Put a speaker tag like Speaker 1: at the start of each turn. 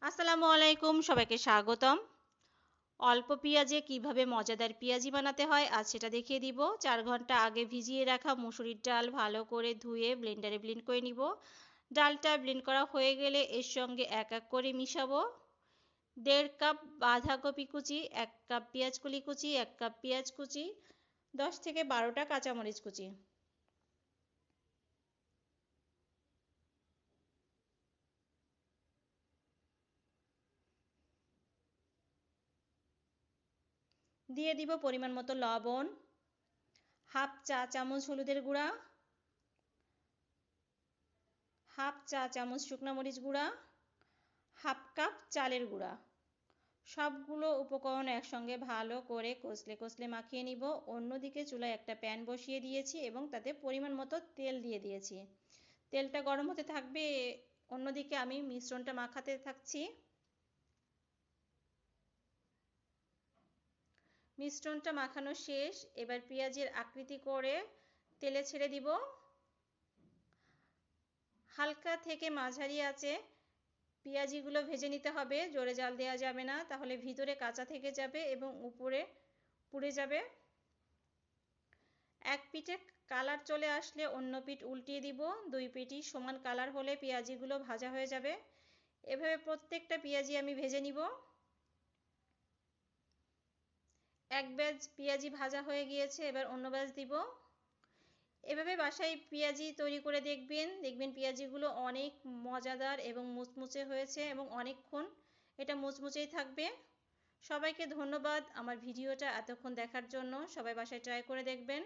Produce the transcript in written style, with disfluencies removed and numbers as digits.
Speaker 1: আসসালামু আলাইকুম, সবাইকে স্বাগতম। অল্প পেঁয়াজে কিভাবে মজাদার পেঁয়াজি বানাতে হয় আজ সেটা দেখিয়ে দিব। 4 ঘন্টা আগে ভিজিয়ে রাখা মসুরির ডাল ভালো করে ধুয়ে ব্লেন্ডারে ব্লেন্ড করে নিব। ডালটা ব্লেন্ড করা হয়ে গেলে এর সঙ্গে এক এক করে মিশাবো। 1.5 কাপ বাঁধাকপি কুচি, 1 কাপ পেঁয়াজ কলি কুচি, 1 কাপ পেঁয়াজ কুচি, 10 থেকে 12টা কাঁচামরিচ কুচি। দিয়ে দিব পরিমাণ মতো লবণ, হাফ চা চামচ হলুদের গুঁড়া, হাফ চা চামচ শুকনো মরিচ গুঁড়া, হাফ কাপ চালের গুঁড়া। সবগুলো উপকরণ একসঙ্গে ভালো করে কষলে কষলে মাখিয়ে নিব। অন্যদিকে চুলায় একটা প্যান বসিয়ে দিয়েছি এবং তাতে পরিমাণ মতো তেল দিয়ে দিয়েছি। তেলটা গরম হতে থাকবে, অন্যদিকে আমি মিশ্রণটা মাখাতে থাকছি। মিশ্রণটা মাখানো শেষ। এবার পেঁয়াজের আকৃতি করে তেলে ছেড়ে দিব। হালকা থেকে মাঝারি আঁচে পেঁয়াজিগুলো ভেজে নিতে হবে, জোরে জাল দেওয়া যাবে না, তাহলে ভিতরে কাঁচা থেকে যাবে এবং উপরে পুড়ে যাবে। এক পিঠে কালার চলে আসলে অন্য পিঠ উল্টিয়ে দিব। 2 পিঠই সমান কালার হলে পেঁয়াজিগুলো ভাজা হয়ে যাবে। এভাবে প্রত্যেকটা পেঁয়াজি আমি ভেজে নিব। এক ব্যাচ পেঁয়াজি ভাজা হয়ে গিয়েছে, এবার অন্য ব্যাচ দিব। এভাবে বাসায় পেঁয়াজি তৈরি করে দেখবেন পেঁয়াজিগুলো অনেক মজাদার এবং মুচমুচে হয়েছে এবং অনেকক্ষণ এটা মুচমুচেই থাকবে। সবাইকে ধন্যবাদ আমার ভিডিওটা এতক্ষণ দেখার জন্য। সবাই বাসায় ট্রাই করে দেখবেন।